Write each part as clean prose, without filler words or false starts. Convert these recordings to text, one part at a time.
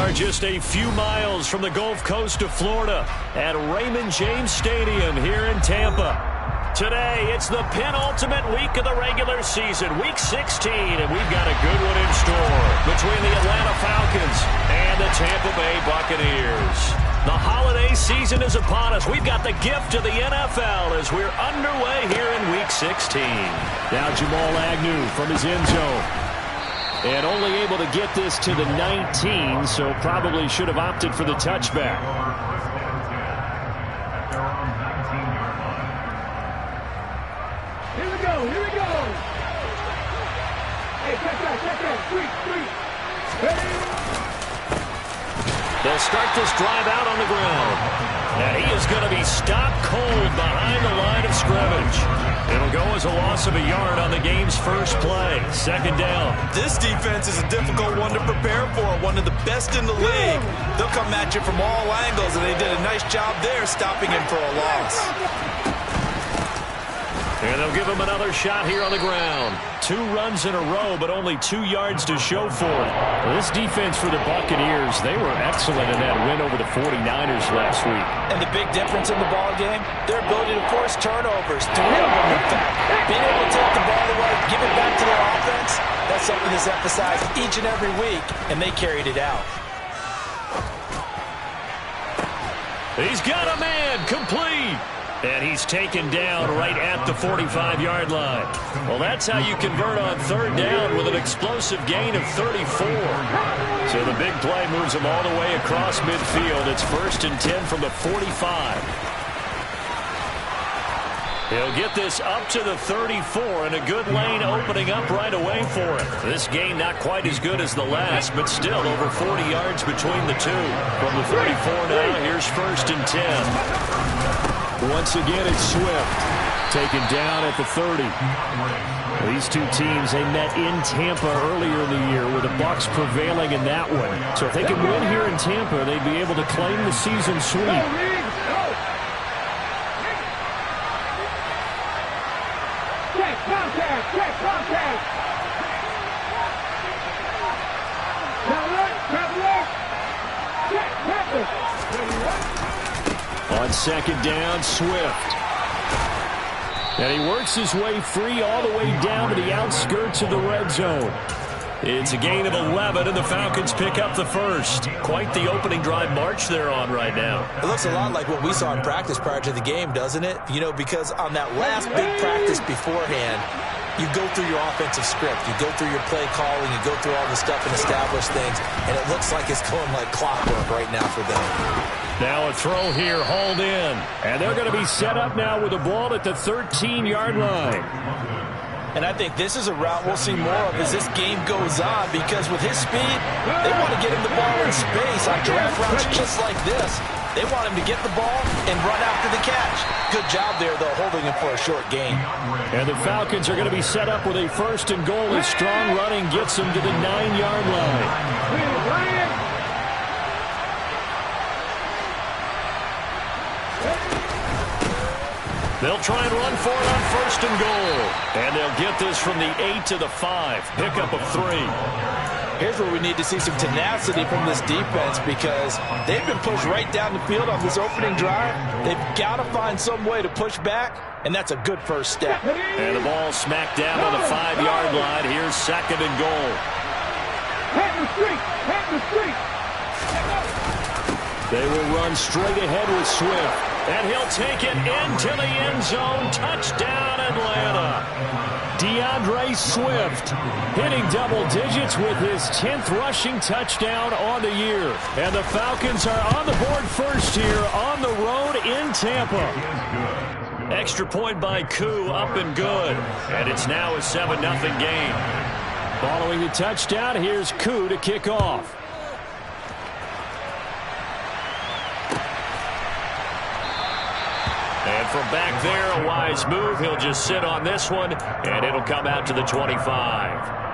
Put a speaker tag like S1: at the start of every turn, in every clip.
S1: are just a few miles from the Gulf Coast of Florida at Raymond James Stadium here in Tampa. Today, it's the penultimate week of the regular season, Week 16, and we've got a good one in store between the Atlanta Falcons and the Tampa Bay Buccaneers. The holiday season is upon us. We've got the gift of the NFL as we're underway here in Week 16. Now Jamal Agnew from his end zone. And only able to get this to the 19, so probably should have opted for the touchback.
S2: Here we go. Hey, check that. Three.
S1: They'll start this drive out on the ground. And he is going to be stopped cold behind the line of scrimmage. It'll go as a loss of a yard on the game's first play. Second down.
S3: This defense is a difficult one to prepare for, one of the best in the league. They'll come at you from all angles, and they did a nice job there stopping him for a loss.
S1: And they'll give him another shot here on the ground. 2 runs in a row, but only 2 yards to show for it. Well, this defense for the Buccaneers, they were excellent in that win over the 49ers last week.
S3: And the big difference in the ball game, their ability to force turnovers. 3 of them, in fact. Being able to take the ball away, give it back to their offense, that's something that's emphasized each and every week, and they carried it out.
S1: He's got a man, complete. And he's taken down right at the 45-yard line. Well, that's how you convert on third down with an explosive gain of 34. So the big play moves him all the way across midfield. It's 1st and 10 from the 45. He'll get this up to the 34, and a good lane opening up right away for him. This gain not quite as good as the last, but still over 40 yards between the two. From the 34 now, here's 1st and 10. Once again, it's Swift, taken down at the 30. These two teams, they met in Tampa earlier in the year with the Bucs prevailing in that one. So if they can win here in Tampa, they'd be able to claim the season sweep.
S2: Check contact.
S1: On second down, Swift. And he works his way free all the way down to the outskirts of the red zone. It's a gain of 11, and the Falcons pick up the first. Quite the opening drive march they're on right now.
S3: It looks a lot like what we saw in practice prior to the game, doesn't it? You know, because on that last big practice beforehand, you go through your offensive script. You go through your play calling. You go through all the stuff and establish things. And it looks like it's going like clockwork right now for them.
S1: Now a throw here, hauled in. And they're going to be set up now with the ball at the 13-yard line.
S3: And I think this is a route we'll see more of as this game goes on, because with his speed, they want to get him the ball in space on draft routes just like this. They want him to get the ball and run after the catch. Good job there, though, holding him for a short gain.
S1: And the Falcons are going to be set up with a 1st and goal as strong running gets them to the 9-yard line. They'll try and run for it on 1st and goal. And they'll get this from the 8 to the 5. Pickup of 3.
S3: Here's where we need to see some tenacity from this defense, because they've been pushed right down the field on this opening drive. They've got to find some way to push back, and that's a good first step.
S1: And the ball smacked down on the 5-yard line. Here's 2nd and goal.
S2: Head the street.
S1: They will run straight ahead with Swift. And he'll take it into the end zone. Touchdown, Atlanta. DeAndre Swift hitting double digits with his 10th rushing touchdown on the year. And the Falcons are on the board first here on the road in Tampa. Extra point by Koo, up and good. And it's now a 7-0 game. Following the touchdown, here's Koo to kick off. And from back there, a wise move. He'll just sit on this one, and it'll come out to the 25.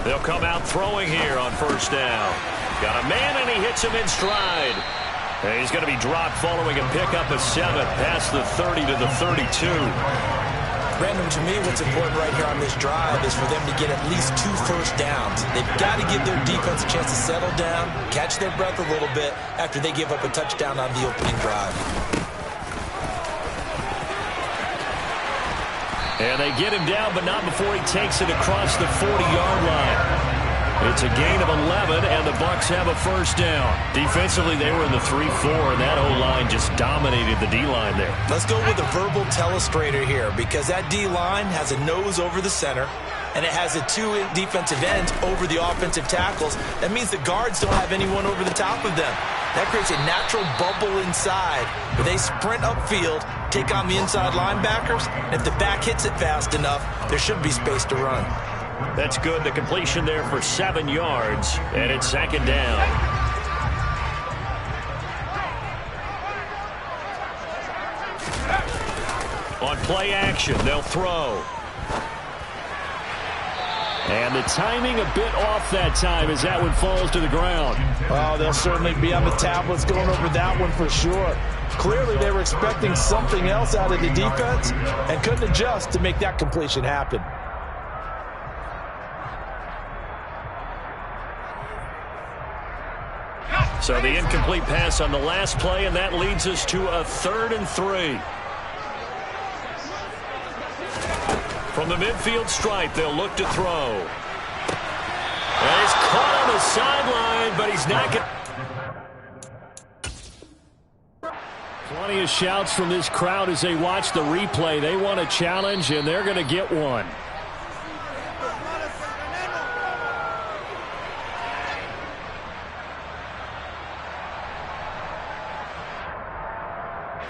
S1: They'll come out throwing here on first down. Got a man, and he hits him in stride. And he's going to be dropped following a pickup of 7 past the 30 to the 32.
S3: Brandon, to me, what's important right here on this drive is for them to get at least 2 first downs. They've got to give their defense a chance to settle down, catch their breath a little bit after they give up a touchdown on the opening drive.
S1: And they get him down, but not before he takes it across the 40-yard line. It's a gain of 11, and the Bucs have a first down. Defensively, they were in the 3-4, and that O-line just dominated the D-line there.
S3: Let's go with a verbal telestrator here, because that D-line has a nose over the center, and it has a 2 defensive ends over the offensive tackles. That means the guards don't have anyone over the top of them. That creates a natural bubble inside where they sprint upfield, take on the inside linebackers, and if the back hits it fast enough, there should be space to run.
S1: That's good. The completion there for 7 yards, and it's second down. On play action, they'll throw. And the timing a bit off that time as that one falls to the ground.
S4: Oh, they'll certainly be on the tablets going over that one for sure. Clearly, they were expecting something else out of the defense and couldn't adjust to make that completion happen.
S1: So the incomplete pass on the last play, and that leads us to a 3rd and 3. From the midfield stripe, they'll look to throw. And he's caught on the sideline, but he's not going to. Plenty of shouts from this crowd as they watch the replay. They want a challenge, and they're going to get one.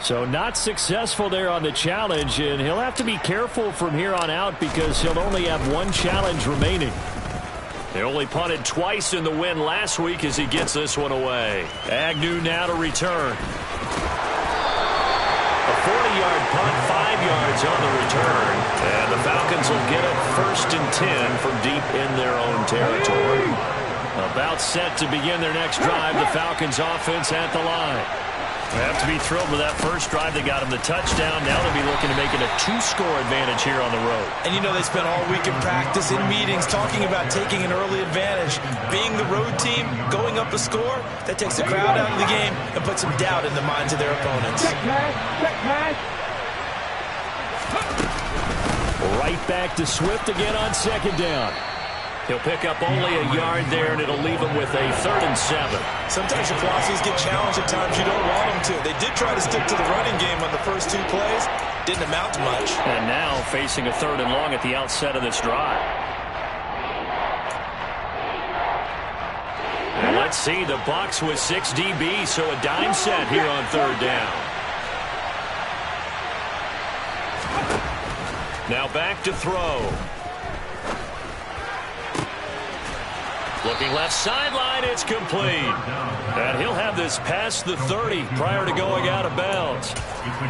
S1: So not successful there on the challenge, and he'll have to be careful from here on out because he'll only have 1 challenge remaining. They only punted twice in the win last week as he gets this one away. Agnew now to return. A 40-yard punt, 5 yards on the return, and the Falcons will get it 1st and 10 from deep in their own territory. About set to begin their next drive, the Falcons offense at the line. They have to be thrilled with that first drive. They got him the touchdown. Now they'll be looking to make it a 2-score advantage here on the road.
S3: And you know, they spent all week in practice, in meetings, talking about taking an early advantage. Being the road team, going up a score, that takes the crowd out of the game and puts some doubt in the minds of their opponents.
S1: Right back to Swift again on 2nd down. He'll pick up only a yard there, and it'll leave him with a 3rd and 7.
S3: Sometimes your philosophies get challenged at times you don't want them to. They did try to stick to the running game on the first 2 plays. Didn't amount to much.
S1: And now facing a 3rd and long at the outset of this drive. And let's see, the Bucs with 6 DBs, so a dime set here on 3rd down. Now back to throw. Looking left sideline, it's complete. And he'll have this past the 30 prior to going out of bounds.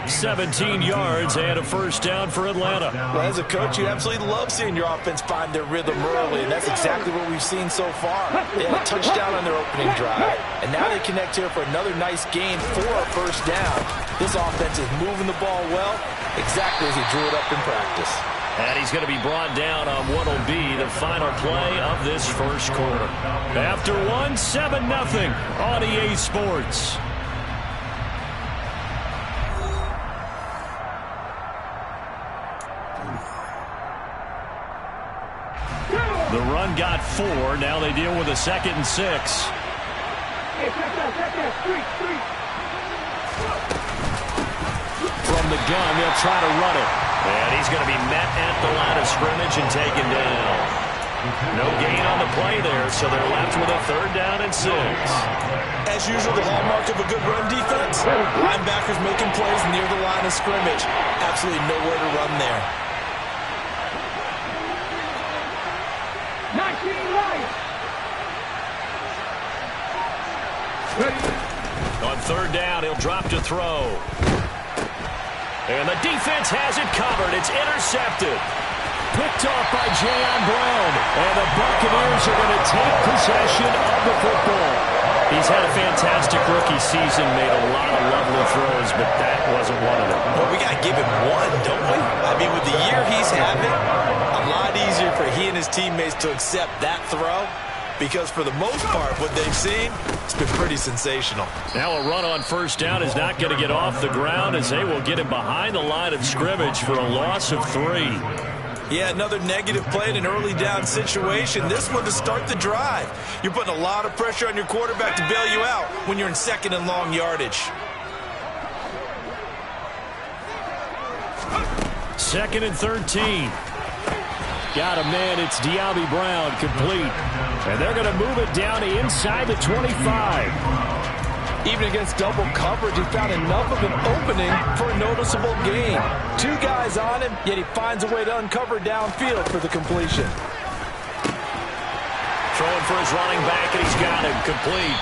S1: 17 yards and a first down for Atlanta.
S3: Well, as a coach, you absolutely love seeing your offense find their rhythm early, and that's exactly what we've seen so far. They had a touchdown on their opening drive, and now they connect here for another nice gain for a first down. This offense is moving the ball well, exactly as he drew it up in practice.
S1: And he's going to be brought down on what will be the final play of this first quarter. After 1, 7-0 on EA Sports. The run got 4. Now they deal with a 2nd and 6.
S2: Hey, check that, street.
S1: From the gun, they'll try to run it. And he's going to be met at the line of scrimmage and taken down. No gain on the play there, so they're left with a 3rd down and 6.
S3: As usual, the hallmark of a good run defense, linebackers making plays near the line of scrimmage. Absolutely nowhere to run there.
S2: 19
S1: On 3rd down, he'll drop to throw. And the defense has it covered. It's intercepted. Picked off by Jayon Brown. And the Buccaneers are going to take possession of the football. He's had a fantastic rookie season, made a lot of lovely throws, but that wasn't one of them.
S3: Well, we got to give him one, don't we? I mean, with the year he's having, a lot easier for he and his teammates to accept that throw, because for the most part, what they've seen, it's been pretty sensational.
S1: Now a run on first down is not going to get off the ground, as they will get him behind the line of scrimmage for a loss of 3.
S3: Yeah, another negative play in an early down situation. This one to start the drive. You're putting a lot of pressure on your quarterback to bail you out when you're in second and long yardage.
S1: Second and 13. Got a man. It's Dyami Brown, complete. And they're going to move it down to inside the 25.
S4: Even against double coverage, he found enough of an opening for a noticeable gain. 2 guys on him, yet he finds a way to uncover downfield for the completion.
S1: Throwing for his running back, and he's got him, complete.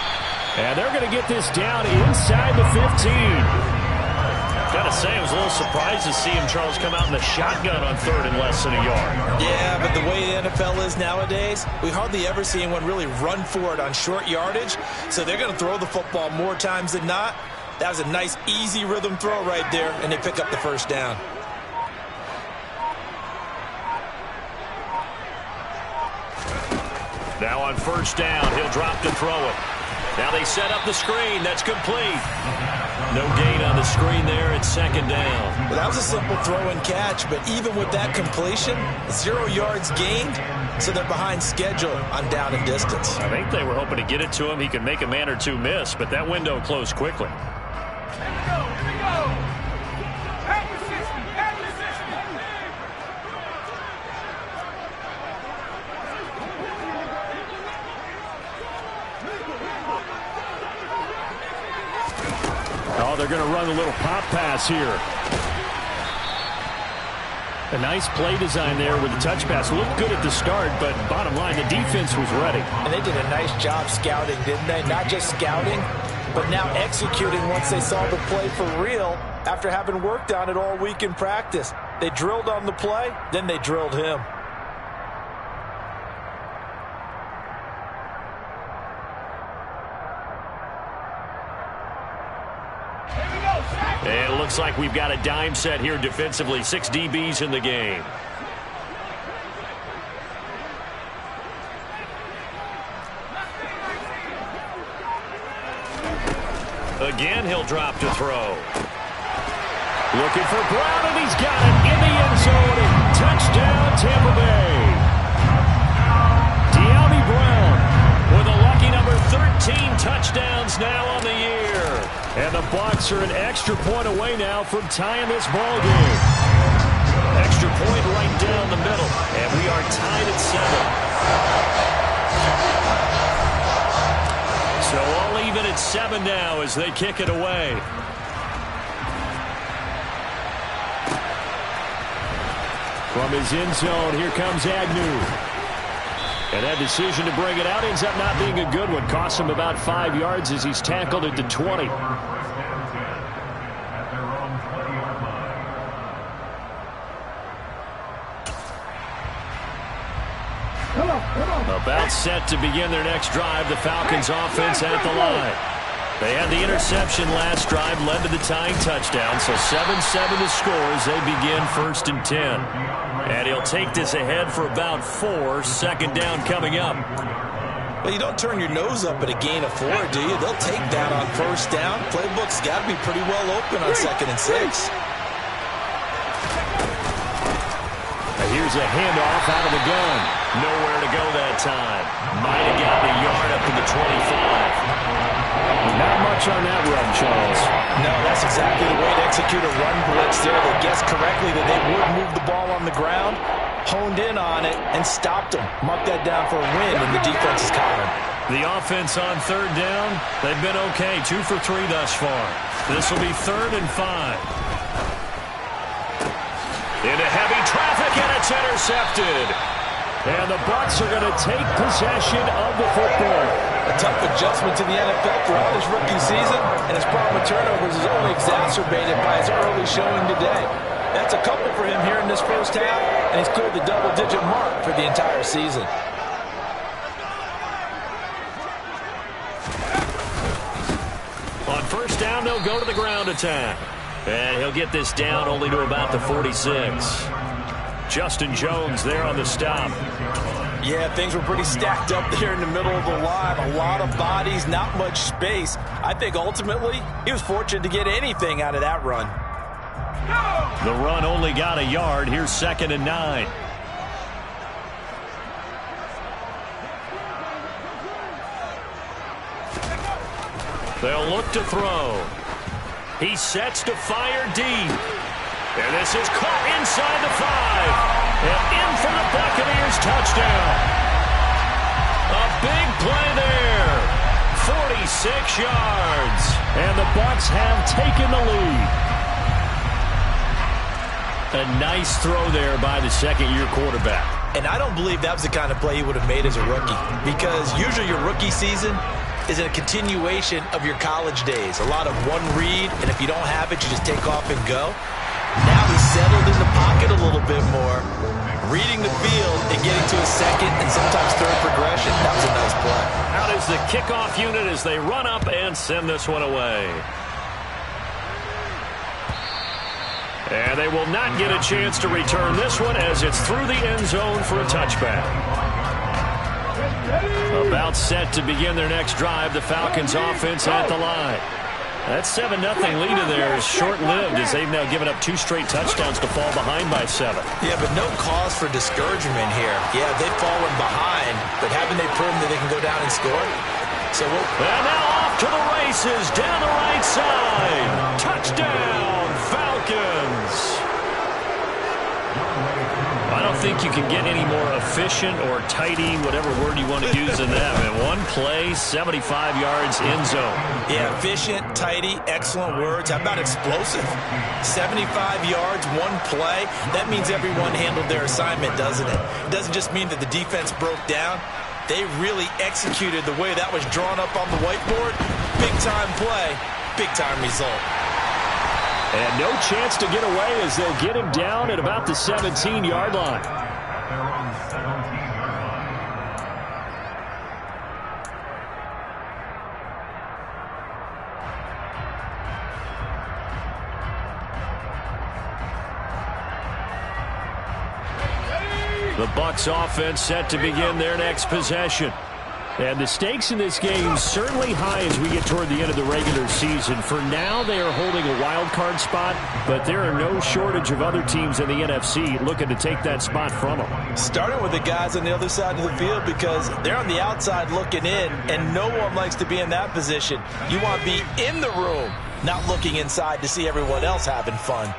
S1: And they're going to get this down inside the 15. Gotta say, I was a little surprised to see him, Charles, come out in the shotgun on third and less than a yard.
S3: Yeah, but the way the NFL is nowadays, we hardly ever see anyone really run for it on short yardage. So they're going to throw the football more times than not. That was a nice, easy rhythm throw right there, and they pick up the first down.
S1: Now on first down, he'll drop to throw it. Now they set up the screen. That's complete. No gain on the screen there. It's second down.
S3: Well, that was a simple throw and catch, but even with that completion, 0 yards gained, so they're behind schedule on down and distance.
S1: I think they were hoping to get it to him. He could make a man or two miss, but that window closed quickly.
S2: Here we go. Here we go. Head position. Head position.
S1: Oh, they're going to run a little pop pass here. A nice play design there with the touch pass. Looked good at the start, but bottom line, the defense was ready.
S4: And they did a nice job scouting, didn't they? Not just scouting, but now executing once they saw the play for real after having worked on it all week in practice. They drilled on the play, then they drilled him.
S1: And it looks like we've got a dime set here defensively. 6 DBs in the game. Again, he'll drop to throw. Looking for Brown, and he's got it in the end zone. Touchdown, Tampa Bay. Dyami Brown with a lucky number 13 touchdowns now on the year. And the Bucs are an extra point away now from tying this ball game. Extra point right down the middle. And we are tied at 7. So all even at 7 now as they kick it away. From his end zone, here comes Agnew. And that decision to bring it out ends up not being a good one. Costs him about 5 yards as he's tackled at the 20. About set to begin their next drive. The Falcons offense at the line. They had the interception last drive, led to the tying touchdown. So 7-7 the score as they begin 1st and 10. And he'll take this ahead for about 4. Second down coming up.
S3: Well, you don't turn your nose up at a gain of 4, do you? They'll take that on first down. Playbook's got to be pretty well open on 2nd and 6.
S1: Here's a handoff out of the gun. Nowhere to go that time. Might have gotten a yard up to the 25. Not much on that run, Charles.
S4: No, that's exactly the way to execute a run blitz there. They guessed correctly that they would move the ball on the ground, honed in on it, and stopped them. Mark that down for a win, and the defense is caught him.
S1: The offense on 3rd down, they've been okay. 2 for 3 thus far. This will be 3rd and 5. Into heavy traffic, and it's intercepted. And the Bucs are going to take possession of the football.
S4: A tough adjustment to the NFL throughout his rookie season, and his problem with turnovers is only exacerbated by his early showing today. That's a couple for him here in this first half, and he's cleared the double-digit mark for the entire season.
S1: On first down, they'll go to the ground attack. And he'll get this down only to about the 46. Justin Jones there on the stop.
S4: Yeah, things were pretty stacked up there in the middle of the line. A lot of bodies, not much space. I think ultimately he was fortunate to get anything out of that run.
S1: The run only got a yard. Here's 2nd and 9. They'll look to throw. He sets to fire deep. And this is caught inside the 5. And in for the Buccaneers touchdown. A big play there. 46 yards. And the Bucs have taken the lead. A nice throw there by the second-year quarterback.
S4: And I don't believe that was the kind of play he would have made as a rookie. Because usually your rookie season is a continuation of your college days. A lot of one read, and if you don't have it, you just take off and go. Now he's settled in the pocket a little bit more, reading the field and getting to a second and sometimes third progression. That was a nice play.
S1: Out is the kickoff unit as they run up and send this one away. And they will not get a chance to return this one as it's through the end zone for a touchback. About set to begin their next drive, the Falcons offense at the line. That 7-0 lead in there is short-lived as they've now given up 2 straight touchdowns to fall behind by 7.
S4: Yeah, but no cause for discouragement here. Yeah, they've fallen behind, but haven't they proven that they can go down and score?
S1: And now off to the races down the right side. Touchdown, Falcons. I don't think you can get any more efficient or tidy, whatever word you want to use in that. Man, one play, 75 yards in zone.
S4: Yeah, efficient, tidy, excellent words. How about explosive? 75 yards, one play. That means everyone handled their assignment, doesn't it? It doesn't just mean that the defense broke down. They really executed the way that was drawn up on the whiteboard. Big-time play, big-time result.
S1: And no chance to get away as they'll get him down at about the 17-yard line. The Bucs offense set to begin their next possession. And the stakes in this game certainly high as we get toward the end of the regular season. For now, they are holding a wild card spot, but there are no shortage of other teams in the NFC looking to take that spot from them.
S4: Starting with the guys on the other side of the field because they're on the outside looking in, and no one likes to be in that position. You want to be in the room, not looking inside to see everyone else having fun.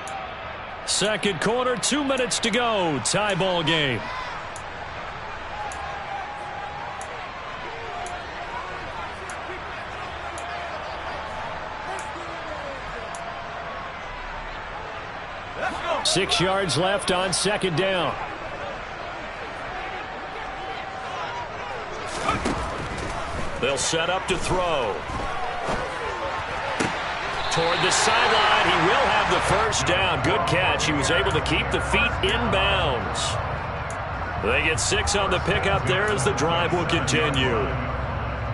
S1: Second quarter, 2 minutes to go. Tie ball game.
S2: Let's go.
S1: 6 yards left on second down. They'll set up to throw. Toward the sideline, he will have the first down. Good catch. He was able to keep the feet in bounds. They get 6 on the pickup there as the drive will continue.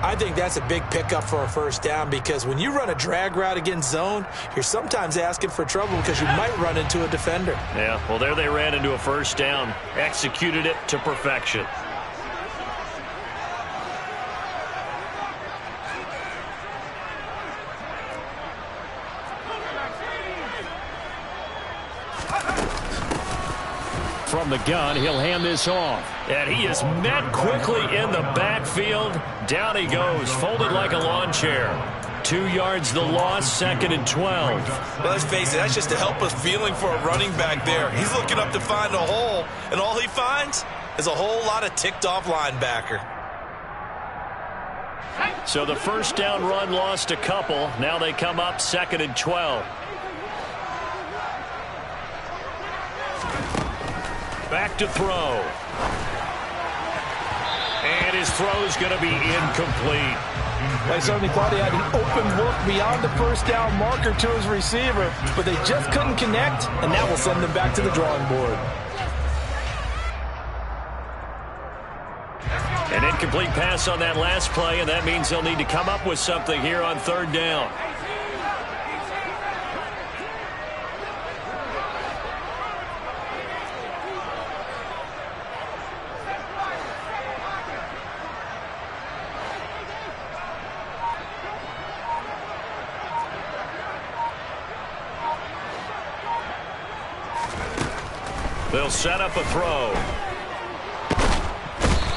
S4: I think that's a big pickup for a first down because when you run a drag route against zone, you're sometimes asking for trouble because you might run into a defender.
S1: Yeah, well, there they ran into a first down. Executed it to perfection. From the gun, he'll hand this off. And he is met quickly in the backfield. Down he goes, folded like a lawn chair. 2 yards the loss, 2nd and 12.
S4: Well, let's face it, that's just a helpless feeling for a running back there. He's looking up to find a hole, and all he finds is a whole lot of ticked-off linebacker.
S1: So the first down run lost a couple. Now they come up 2nd and 12. Back to throw. And his throw's going to be incomplete.
S4: I certainly thought he had an open look beyond the first down marker to his receiver, but they just couldn't connect, and that will send them back to the drawing board.
S1: An incomplete pass on that last play, and that means they'll need to come up with something here on third down. They'll set up a throw.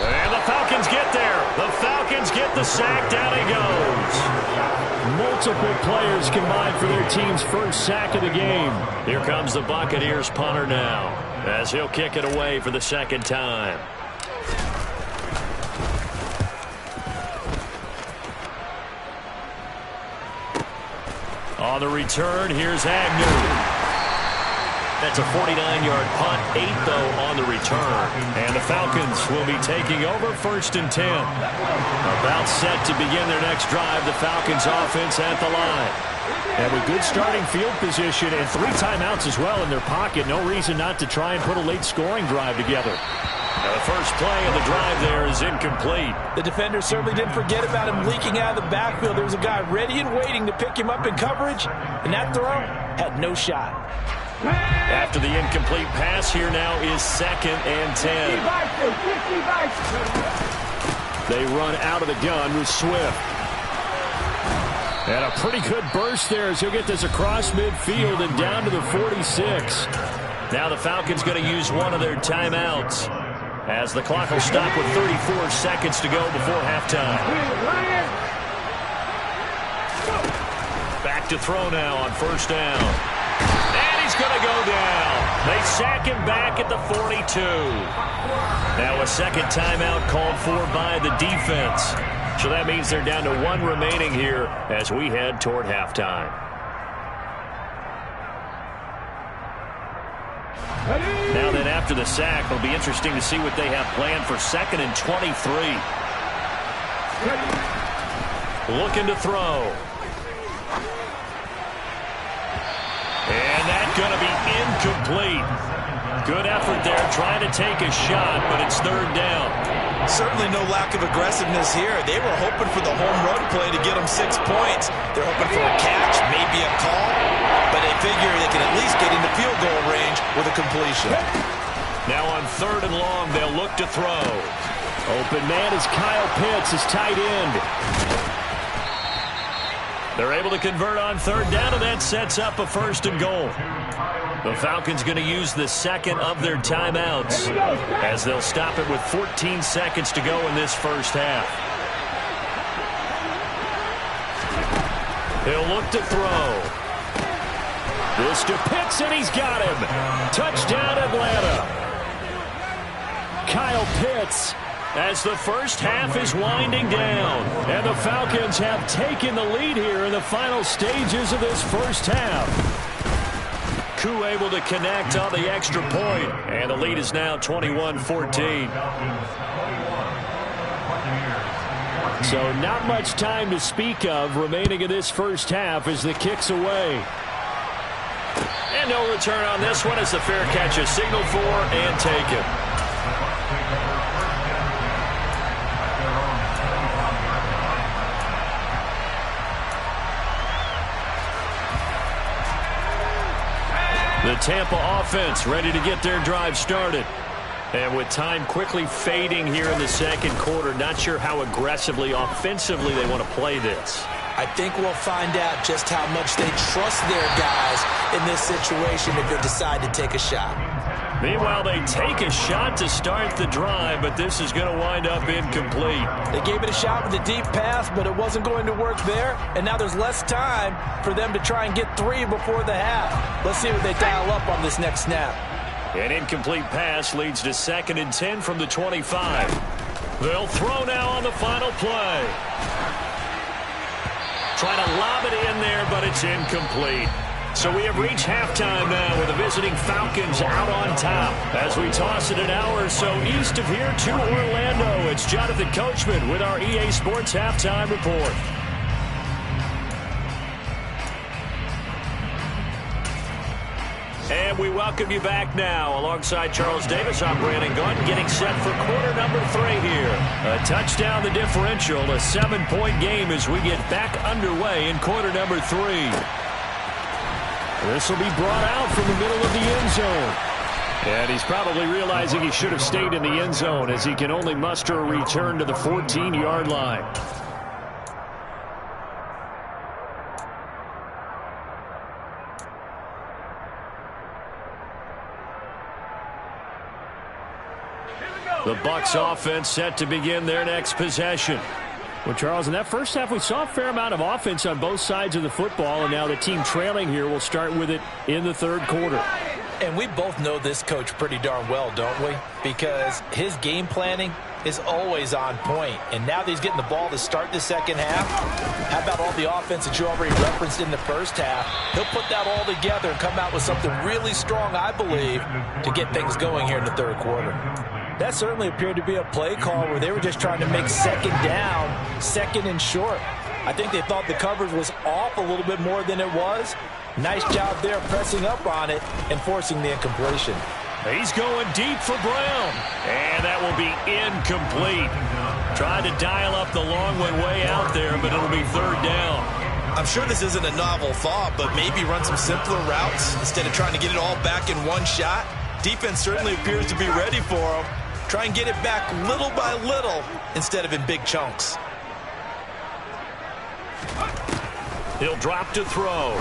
S1: And the Falcons get there. The Falcons get the sack. Down he goes. Multiple players combined for their team's first sack of the game. Here comes the Buccaneers punter now, as he'll kick it away for the second time. On the return, here's Agnew. That's a 49-yard punt, 8, though, on the return. And the Falcons will be taking over 1st and 10. About set to begin their next drive, the Falcons offense at the line. And with good starting field position and 3 timeouts as well in their pocket, no reason not to try and put a late scoring drive together. Now the first play of the drive there is incomplete.
S4: The defender certainly didn't forget about him leaking out of the backfield. There was a guy ready and waiting to pick him up in coverage, and that throw had no shot.
S1: After the incomplete pass, here now is 2nd and 10. They run out of the gun with Swift. And a pretty good burst there as he'll get this across midfield and down to the 46. Now the Falcons going to use one of their timeouts, as the clock will stop with 34 seconds to go before halftime. Back to throw now on 1st down. Going to go down. They sack him back at the 42. Now a second timeout called for by the defense. So that means they're down to 1 remaining here as we head toward halftime. Now then, after the sack, it'll be interesting to see what they have planned for 2nd and 23. Looking to throw. And that's going to be incomplete. Good effort there, trying to take a shot, but it's 3rd down.
S3: Certainly no lack of aggressiveness here. They were hoping for the home run play to get them 6 points. They're hoping for a catch, maybe a call, but they figure they can at least get into field goal range with a completion.
S1: Now on 3rd and long, they'll look to throw. Open man is Kyle Pitts, his tight end. They're able to convert on 3rd down, and that sets up a 1st and goal. The Falcons going to use the 2nd of their timeouts, as they'll stop it with 14 seconds to go in this first half. He'll look to throw. This to Pitts, and he's got him. Touchdown, Atlanta. Kyle Pitts, as the first half is winding down, and the Falcons have taken the lead here in the final stages of this first half. Koo able to connect on the extra point, and the lead is now 21-14. So not much time to speak of remaining in this first half as the kick's away. And no return on this one as the fair catch is signaled for and taken. The Tampa offense ready to get their drive started. And with time quickly fading here in the second quarter, not sure how aggressively, offensively they want to play this.
S4: I think we'll find out just how much they trust their guys in this situation if they decide to take a shot.
S1: Meanwhile, they take a shot to start the drive, but this is going to wind up incomplete.
S4: They gave it a shot with a deep pass, but it wasn't going to work there, and now there's less time for them to try and get 3 before the half. Let's see what they dial up on this next snap.
S1: An incomplete pass leads to 2nd and 10 from the 25. They'll throw now on the final play. Trying to lob it in there, but it's incomplete. So we have reached halftime now with the visiting Falcons out on top. As we toss it an hour or so east of here to Orlando, it's Jonathan Coachman with our EA Sports Halftime Report. And we welcome you back now. Alongside Charles Davis, I'm Brandon Gaudin, getting set for quarter number 3 here. A touchdown the differential, a 7-point game as we get back underway in quarter number 3. This will be brought out from the middle of the end zone. And he's probably realizing he should have stayed in the end zone as he can only muster a return to the 14-yard line. The Bucs offense set to begin their next possession. Well, Charles, in that first half, we saw a fair amount of offense on both sides of the football, and now the team trailing here will start with it in the third quarter.
S4: And we both know this coach pretty darn well, don't we? Because his game planning is always on point. And now that he's getting the ball to start the second half, how about all the offense that you already referenced in the first half? He'll put that all together and come out with something really strong, I believe, to get things going here in the third quarter. That certainly appeared to be a play call where they were just trying to make second down, second and short. I think they thought the coverage was off a little bit more than it was. Nice job there pressing up on it and forcing the incompletion.
S1: He's going deep for Brown. And that will be incomplete. Tried to dial up the long one way out there, but it'll be third down.
S3: I'm sure this isn't a novel thought, but maybe run some simpler routes instead of trying to get it all back in one shot. Defense certainly appears to be ready for him. Try and get it back little by little instead of in big chunks.
S1: He'll drop to throw.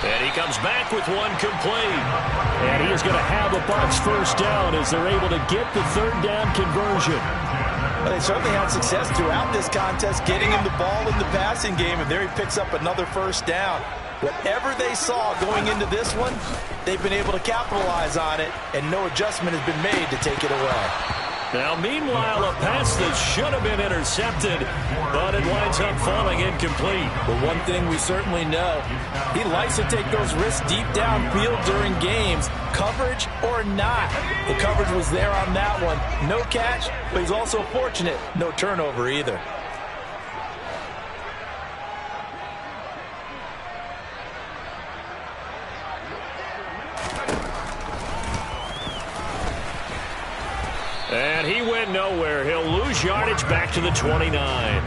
S1: And he comes back with one complete. And he is going to have the Bucs first down as they're able to get the third down conversion.
S4: Well, they certainly had success throughout this contest getting him the ball in the passing game, and there he picks up another first down. Whatever they saw going into this one, they've been able to capitalize on it, and no adjustment has been made to take it away.
S1: Now, meanwhile, a pass that should have been intercepted, but it winds up falling incomplete.
S4: But one thing we certainly know, he likes to take those risks deep downfield during games, coverage or not. The coverage was there on that one. No catch, but he's also fortunate, no turnover either.
S1: And he went nowhere. He'll lose yardage back to the 29.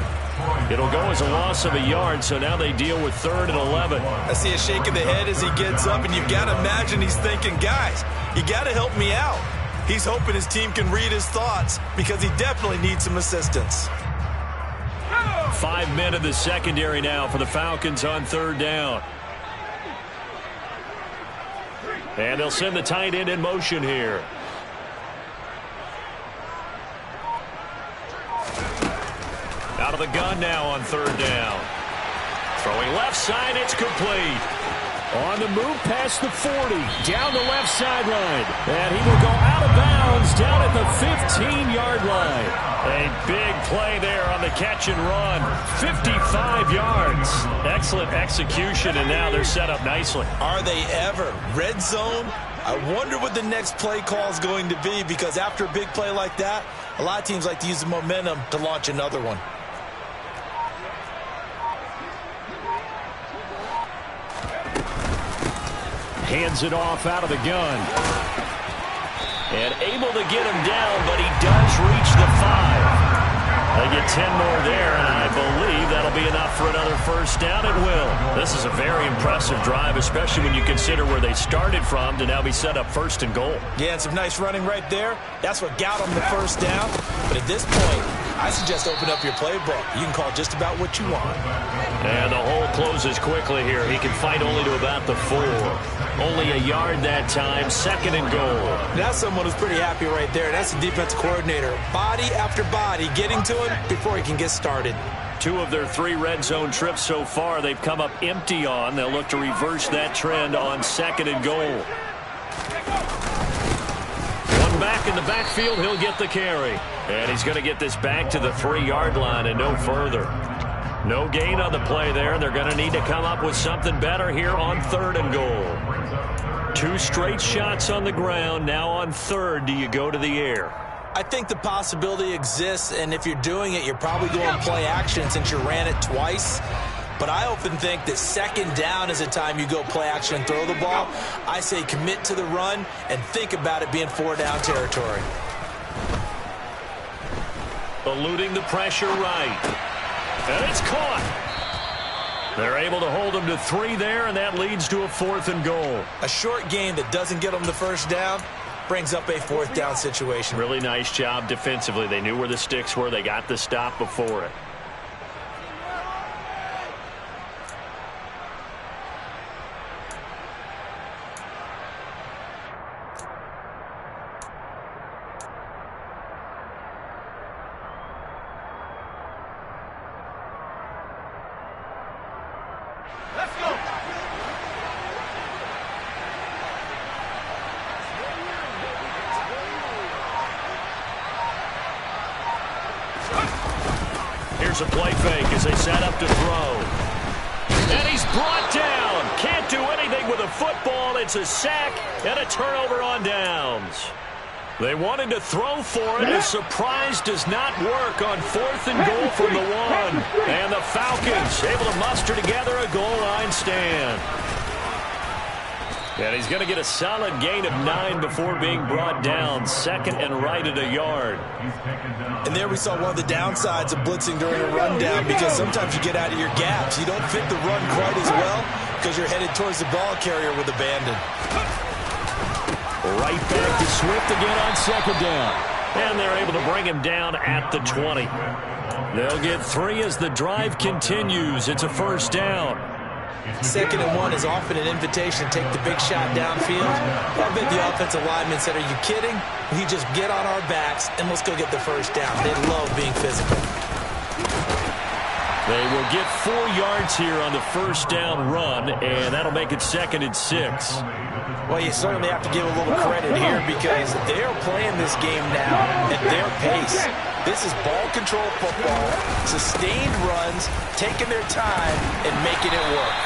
S1: It'll go as a loss of a yard, so now they deal with 3rd and 11.
S3: I see a shake of the head as he gets up, and you've got to imagine he's thinking, guys, you got to help me out. He's hoping his team can read his thoughts because he definitely needs some assistance.
S1: 5 men in the secondary now for the Falcons on 3rd down. And they'll send the tight end in motion here. Out of the gun now on 3rd down. Throwing left side, it's complete. On the move past the 40, down the left sideline. And he will go out of bounds down at the 15-yard line. A big play there on the catch and run. 55 yards. Excellent execution, and now they're set up nicely.
S3: Are they ever? Red zone? I wonder what the next play call is going to be, because after a big play like that, a lot of teams like to use the momentum to launch another one.
S1: Hands it off out of the gun. And able to get him down, but he does reach the 5. They get 10 more there, and I believe that'll be enough for another first down. It will. This is a very impressive drive, especially when you consider where they started from to now be set up 1st and goal.
S3: Yeah, and some nice running right there. That's what got them the first down. But at this point, I suggest open up your playbook. You can call just about what you want.
S1: And the hole closes quickly here. He can fight only to about the 4. Only a yard that time, 2nd and goal.
S3: That's someone who's pretty happy right there. That's the defense coordinator. Body after body getting to him before he can get started.
S1: 2 of their 3 red zone trips so far they've come up empty on. They'll look to reverse that trend on 2nd and goal. One back in the backfield, he'll get the carry. And he's going to get this back to the 3-yard line and no further. No gain on the play there. They're going to need to come up with something better here on 3rd and goal. 2 straight shots on the ground. Now on 3rd, do you go to the air?
S3: I think the possibility exists, and if you're doing it, you're probably going play action since you ran it twice. But I often think that 2nd down is a time you go play action and throw the ball. I say commit to the run and think about it being 4-down territory.
S1: Eluding the pressure right. And it's caught. They're able to hold him to 3 there, and that leads to a 4th and goal.
S3: A short game that doesn't get them the 1st down brings up a 4th down situation.
S1: Really nice job defensively. They knew where the sticks were. They got the stop before it. Here's a play fake as they set up to throw. And he's brought down. Can't do anything with a football. It's a sack and a turnover on downs. They wanted to throw for it. The surprise does not work on 4th and goal from the 1. And the Falcons able to muster together a goal line stand. And he's going to get a solid gain of 9 before being brought down. 2nd and right at a yard.
S3: And there we saw one of the downsides of blitzing during a rundown, because sometimes you get out of your gaps. You don't fit the run quite as well because you're headed towards the ball carrier with abandon.
S1: Right back to Swift again on 2nd down. And they're able to bring him down at the 20. They'll get 3 as the drive continues. It's a 1st down.
S3: 2nd and 1 is often an invitation to take the big shot downfield. I bet the offensive lineman said, "Are you kidding? We just get on our backs and let's go get the 1st down." They love being physical.
S1: They will get 4 yards here on the 1st down run, and that'll make it 2nd and 6.
S3: Well, you certainly have to give a little credit here because they are playing this game now at their pace. This is ball control football, sustained runs, taking their time and making it work.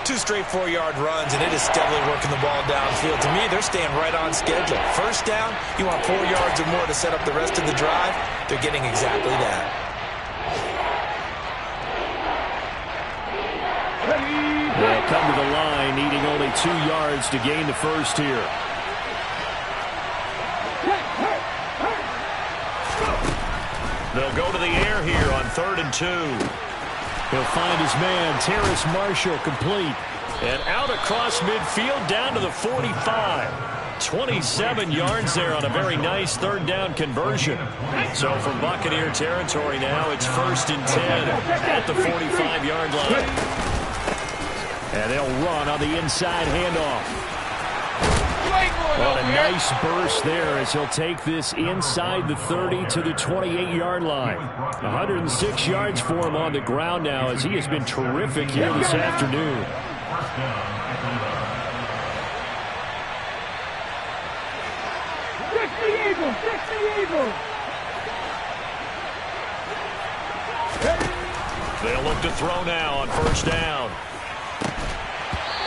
S3: 2 straight 4-yard runs, and it is steadily working the ball downfield. To me, they're staying right on schedule. 1st down, you want 4 yards or more to set up the rest of the drive. They're getting exactly that.
S1: They'll come to the line, needing only 2 yards to gain the 1st here. They'll go to the air here on 3rd and 2. He'll find his man, Terrace Marshall, complete. And out across midfield down to the 45. 27 yards there on a very nice 3rd down conversion. So from Buccaneer territory now, it's 1st and 10 at the 45-yard line. And they'll run on the inside handoff. Well, a nice burst there as he'll take this inside the 30 to the 28-yard line. 106 yards for him on the ground now as he has been terrific here this afternoon. They'll look to throw now on 1st down.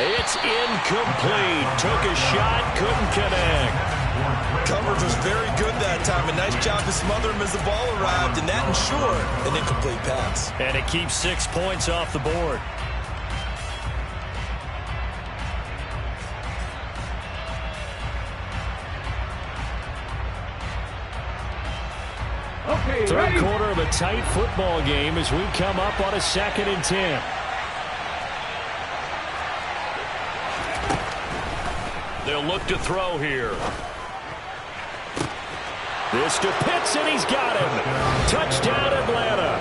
S1: It's incomplete. Took a shot, couldn't connect.
S3: Coverage was very good that time. A nice job to smother him as the ball arrived, and that ensured an incomplete pass.
S1: And it keeps 6 points off the board. Third quarter of a tight football game as we come up on a 2nd and 10. They'll look to throw here. This to Pitts, and he's got him. Touchdown, Atlanta.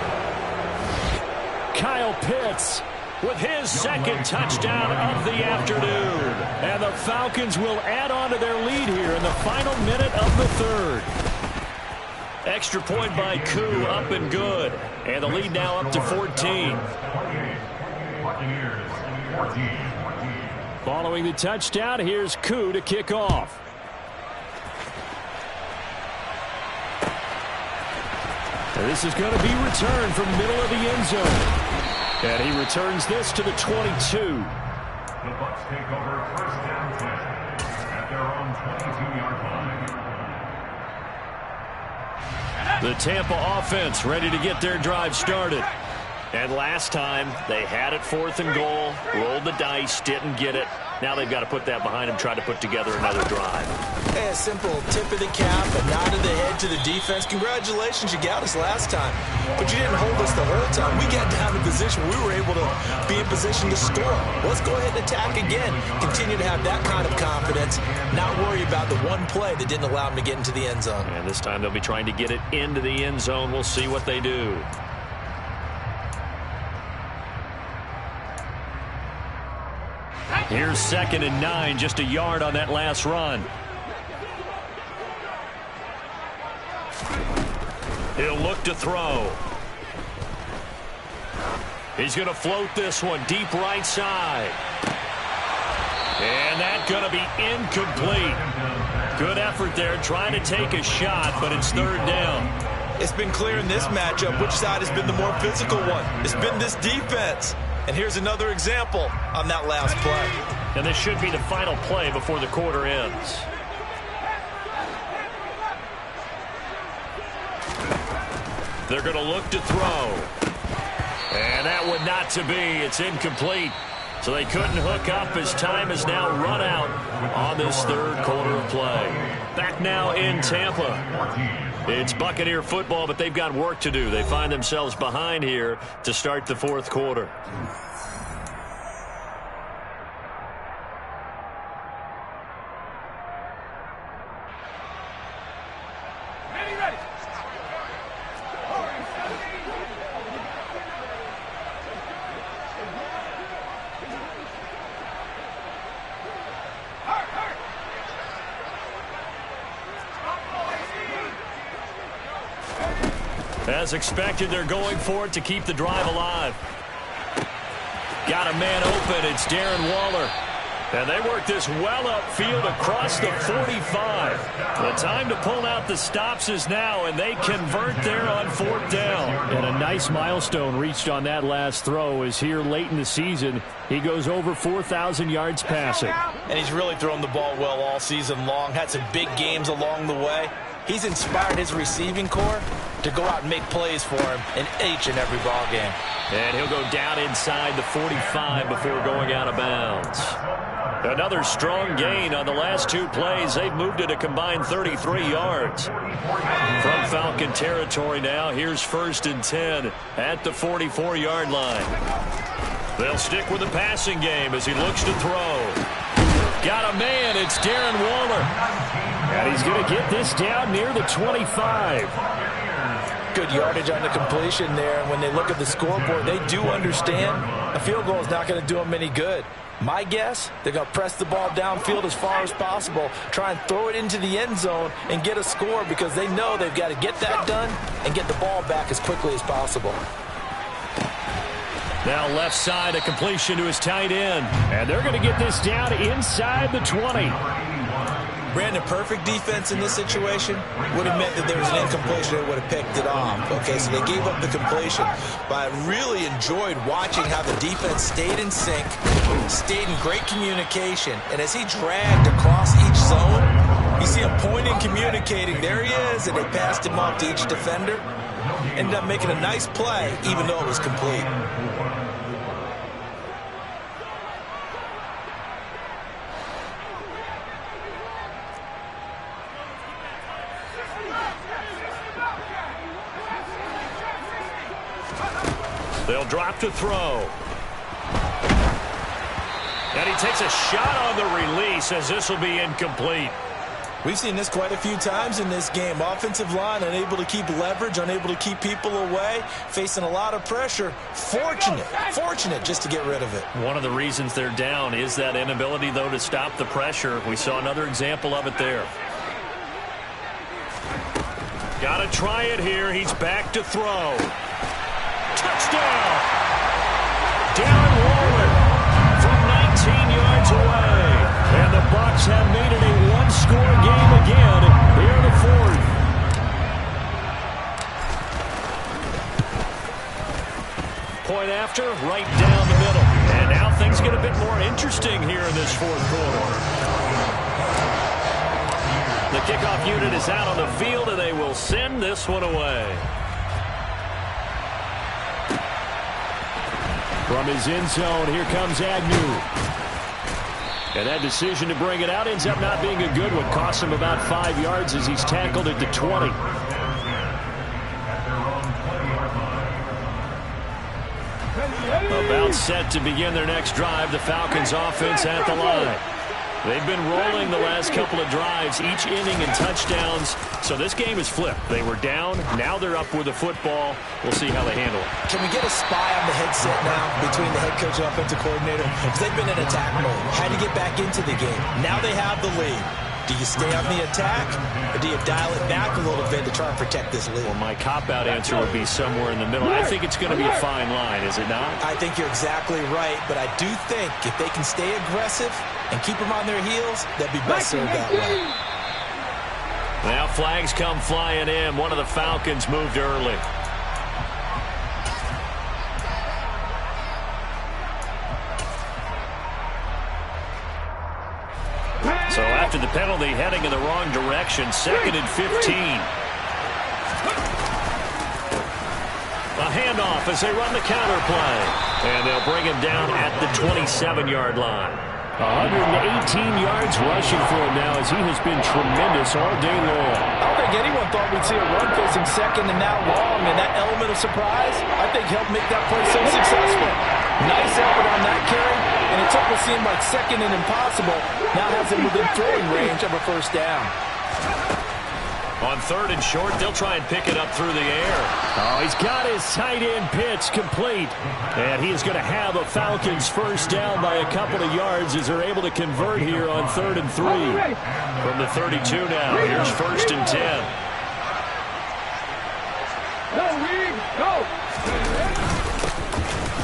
S1: Kyle Pitts with his 2nd touchdown of the afternoon. And the Falcons will add on to their lead here in the final minute of the 3rd. Extra point by Koo, up and good. And the lead now up to 14. Following the touchdown, here's Koo to kick off. And this is going to be returned from middle of the end zone. And he returns this to the 22.
S5: The Bucs take over first down play at their own 22-yard line.
S1: The Tampa offense ready to get their drive started. And last time, they had it 4th and goal, rolled the dice, didn't get it. Now they've got to put that behind them, try to put together another drive.
S4: Hey, a simple tip of the cap, a nod of the head to the defense. Congratulations, you got us last time. But you didn't hold us the whole time. We got down in position. We were able to be in position to score. Let's go ahead and attack again. Continue to have that kind of confidence. Not worry about the one play that didn't allow them to get into the end zone.
S1: And this time they'll be trying to get it into the end zone. We'll see what they do. Here's 2nd and 9, just a yard on that last run. He'll look to throw. He's going to float this one deep right side. And that's going to be incomplete. Good effort there, trying to take a shot, but it's 3rd down.
S4: It's been clear in this matchup which side has been the more physical one. It's been this defense. And here's another example on that last play.
S1: And this should be the final play before the quarter ends. They're going to look to throw. And that one not to be. It's incomplete. So they couldn't hook up as time has now run out on this 3rd quarter of play. Back now in Tampa. It's Buccaneer football, but they've got work to do. They find themselves behind here to start the 4th quarter. As expected, they're going for it to keep the drive alive. Got a man open. It's Darren Waller. And they work this well upfield across the 45. The time to pull out the stops is now, and they convert there on 4th down. And a nice milestone reached on that last throw is here late in the season. He goes over 4,000 yards passing.
S4: And he's really thrown the ball well all season long. Had some big games along the way. He's inspired his receiving corps to go out and make plays for him in each and every ball game.
S1: And he'll go down inside the 45 before going out of bounds. Another strong gain on the last 2 plays. They've moved it a combined 33 yards. From Falcon territory now, here's 1st and 10 at the 44-yard line. They'll stick with the passing game as he looks to throw. Got a man. It's Darren Waller. And he's going to get this down near the 25.
S4: Good yardage on the completion there. And when they look at the scoreboard, they do understand a field goal is not going to do them any good. My guess, they're going to press the ball downfield as far as possible, try and throw it into the end zone and get a score because they know they've got to get that done and get the ball back as quickly as possible.
S1: Now left side, a completion to his tight end. And they're going to get this down inside the 20.
S4: Brandon, perfect defense in this situation would have meant that there was an incompletion. They would have picked it off. Okay, so they gave up the completion. But I really enjoyed watching how the defense stayed in sync, stayed in great communication. And as he dragged across each zone, you see him pointing, communicating. There he is, and they passed him off to each defender. Ended up making a nice play, even though it was complete.
S1: They'll drop to throw. And he takes a shot on the release as this will be incomplete.
S4: We've seen this quite a few times in this game. Offensive line unable to keep leverage, unable to keep people away, facing a lot of pressure. Fortunate just to get rid of it.
S1: One of the reasons they're down is that inability, though, to stop the pressure. We saw another example of it there. Got to try it here. He's back to throw. Touchdown! Darren Waller from 19 yards away. And the Bucs have made it a one-score game again here in the 4th. going after? Right down the middle. And now things get a bit more interesting here in this fourth quarter. The kickoff unit is out on the field, and they will send this one away. From his end zone, here comes Agnew. And that decision to bring it out ends up not being a good one. Costs him about 5 yards as he's tackled at the 20. About set to begin their next drive. The Falcons offense at the line. They've been rolling the last couple of drives, each inning in touchdowns. So this game is flipped. They were down. Now they're up with the football. We'll see how they handle it.
S4: Can we get a spy on the headset now between the head coach and offensive coordinator? Because they've been in attack mode. Had to get back into the game. Now they have the lead. Do you stay on the attack, or do you dial it back a little bit to try and protect this lead?
S1: Well, my cop-out answer would be somewhere in the middle. I think it's going to be a fine line, is it not?
S4: I think you're exactly right, but I do think if they can stay aggressive and keep them on their heels, they'll be best served that way.
S1: Now flags come flying in. One of the Falcons moved early. So after the penalty, heading in the wrong direction, 2nd and 15. A handoff as they run the counter play. And they'll bring him down at the 27-yard line. 118 yards rushing for him now as he has been tremendous all day long.
S3: I don't think anyone thought we'd see a run facing 2nd and now long, and that element of surprise, I think, helped make that play so successful. Nice effort on that carry, and it took what seemed like 2nd and impossible. Now has him within throwing range of a first down.
S1: On 3rd and short, they'll try and pick it up through the air. Oh, he's got his tight end pitch complete. And he is going to have a Falcons first down by a couple of yards as they're able to convert here on 3rd and 3. From the 32 now, here's 1st and 10.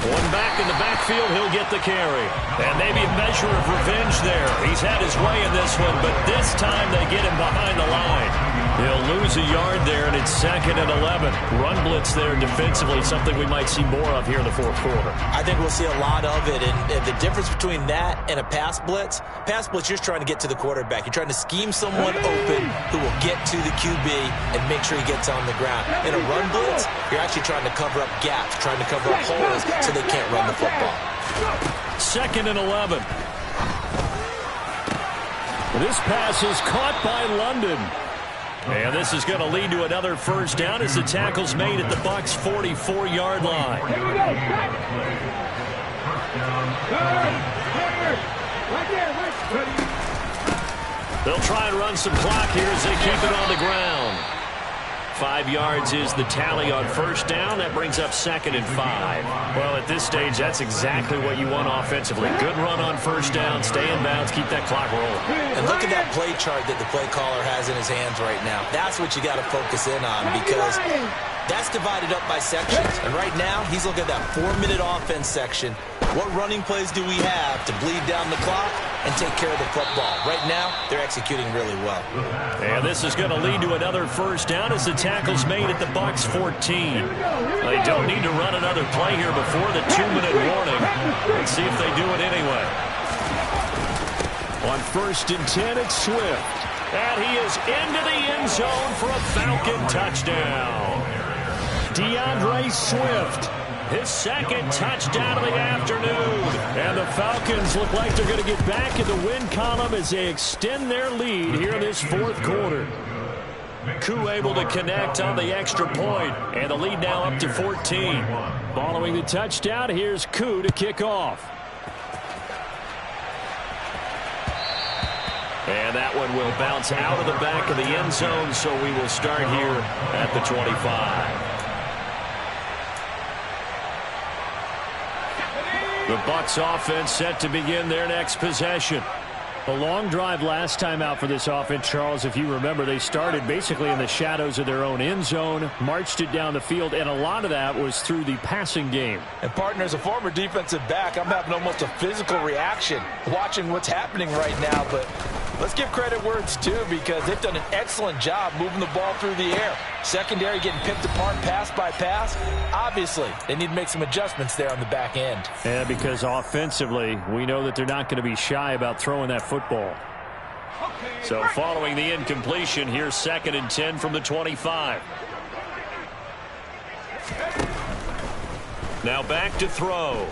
S1: One back in the backfield, he'll get the carry. And maybe a measure of revenge there. He's had his way in this one, but this time they get him behind the line. He'll lose a yard there, and it's 2nd and 11. Run blitz there defensively, something we might see more of here in the fourth quarter.
S4: I think we'll see a lot of it, and the difference between that and a pass blitz, you're just trying to get to the quarterback. You're trying to scheme someone open who will get to the QB and make sure he gets on the ground. In a run blitz, you're actually trying to cover up gaps, trying to cover up holes so they can't run the football.
S1: 2nd and 11. This pass is caught by London. And this is going to lead to another first down as the tackle's made at the Bucs' 44-yard line. They'll try and run some clock here as they keep it on the ground. 5 yards is the tally on first down. That brings up 2nd and 5. Well, at this stage, that's exactly what you want offensively. Good run on first down, stay in bounds, keep that clock rolling.
S4: And look at that play chart that the play caller has in his hands right now. That's what you got to focus in on because that's divided up by sections. And right now, he's looking at that 4-minute offense section. What running plays do we have to bleed down the clock and take care of the football? Right now, they're executing really well.
S1: And this is going to lead to another first down as the tackle's made at the Bucs' 14. They don't need to run another play here before the 2-minute warning. Let's see if they do it anyway. On 1st and 10, it's Swift. And he is into the end zone for a Falcon touchdown. DeAndre Swift. His 2nd touchdown of the afternoon. And the Falcons look like they're going to get back in the win column as they extend their lead here in this fourth quarter. Koo able to connect on the extra point, and the lead now up to 14. Following the touchdown, here's Koo to kick off. And that one will bounce out of the back of the end zone, so we will start here at the 25. The Bucs offense set to begin their next possession. A long drive last time out for this offense, Charles. If you remember, they started basically in the shadows of their own end zone, marched it down the field, and a lot of that was through the passing game.
S3: And, partner, as a former defensive back, I'm having almost a physical reaction watching what's happening right now. But
S4: Let's give credit where it's due because they've done an excellent job moving the ball through the air. Secondary getting picked apart pass by pass. Obviously, they need to make some adjustments there on the back end.
S1: Yeah, because offensively, we know that they're not going to be shy about throwing that football. So following the incompletion, here's 2nd and 10 from the 25. Now back to throw.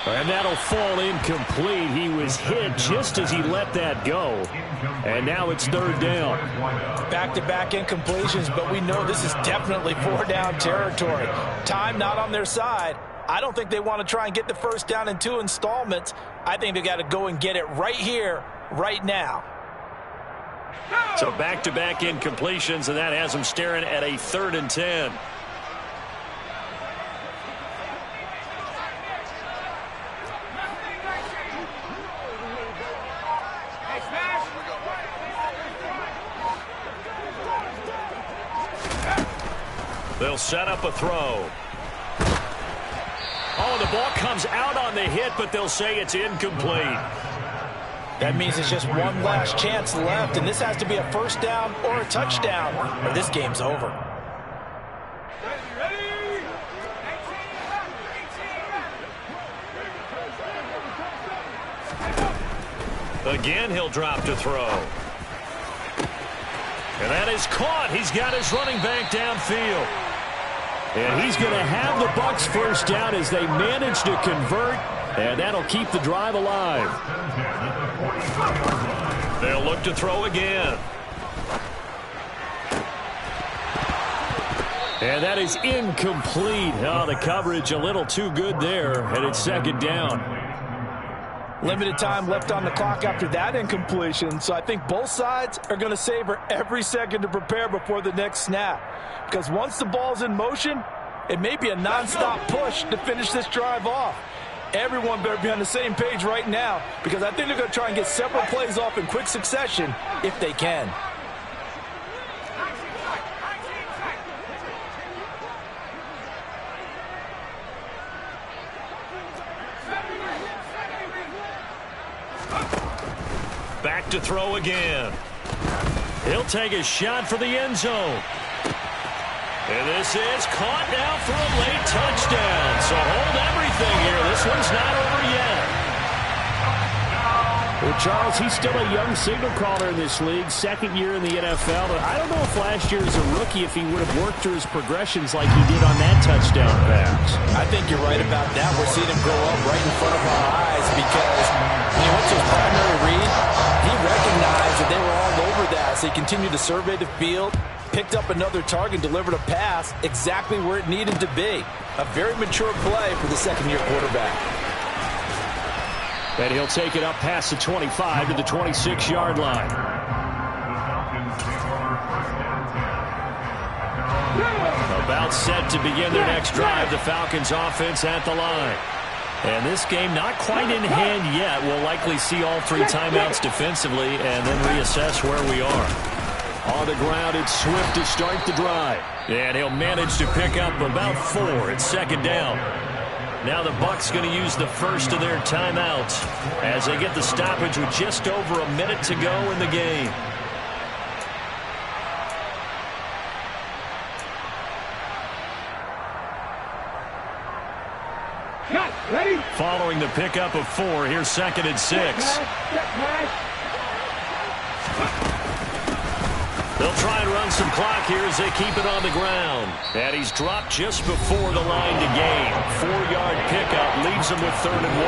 S1: And that'll fall incomplete. He was hit just as he let that go. And now it's 3rd down.
S4: Back-to-back incompletions, but we know this is definitely 4-down territory. Time not on their side. I don't think they want to try and get the 1st down in 2 installments. I think they got to go and get it right here, right now.
S1: So back-to-back incompletions, and that has them staring at a 3rd and 10. They'll set up a throw. Oh, the ball comes out on the hit, but they'll say it's incomplete.
S4: That means it's just one last chance left, and this has to be a 1st down or a touchdown, or this game's over.
S1: Again, he'll drop to throw. And that is caught. He's got his running back downfield. And he's going to have the Bucs 1st down as they manage to convert, and that'll keep the drive alive. They'll look to throw again. And that is incomplete. Oh, the coverage a little too good there, and it's 2nd down.
S4: Limited time left on the clock after that incompletion, so I think both sides are going to savor every second to prepare before the next snap. Because once the ball's in motion, it may be a nonstop push to finish this drive off. Everyone better be on the same page right now because I think they're going to try and get several plays off in quick succession if they can.
S1: Back to throw again. He'll take a shot for the end zone. And this is caught now for a late touchdown. So hold everything here. This one's not over yet.
S6: Well, Charles, he's still a young signal caller in this league, 2nd year in the NFL. But I don't know if last year as a rookie if he would have worked through his progressions like he did on that touchdown pass.
S4: I think you're right about that. We're seeing him grow up right in front of our eyes because when he went to his primary read, he recognized that they were all over that. So he continued to survey the field, picked up another target, delivered a pass exactly where it needed to be. A very mature play for the 2nd-year quarterback.
S1: And he'll take it up past the 25 to the 26-yard line. About set to begin their next drive. The Falcons offense at the line. And this game not quite in hand yet. We'll likely see all 3 timeouts defensively and then reassess where we are. On the ground, it's Swift to start the drive. And he'll manage to pick up about 4. It's 2nd down. Now the Bucs going to use the first of their timeouts as they get the stoppage with just over a minute to go in the game.
S2: Ready?
S1: Following the pickup of 4, here's 2nd and 6. They'll try and run some clock here as they keep it on the ground. And he's dropped just before the line to gain. 4-yard pickup leaves him with 3rd and 1.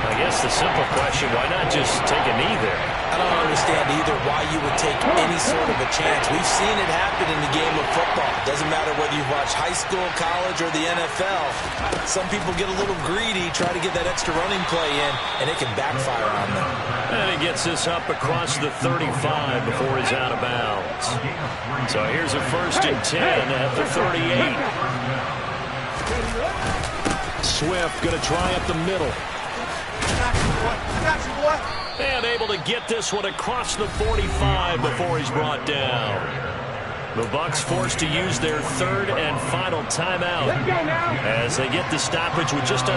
S1: I guess the simple question, why not just take a knee there?
S4: I don't understand either why you would take any sort of a chance. We've seen it happen in the game of football. Doesn't matter whether you watch high school, college, or the NFL. Some people get a little greedy, try to get that extra running play in, and it can backfire on them.
S1: And he gets this up across the 35 before he's out of bounds. So here's a 1st and 10 at the 38. Swift going to try up the middle. And able to get this one across the 45 before he's brought down. The Bucs forced to use their 3rd and final timeout as they get the stoppage with just under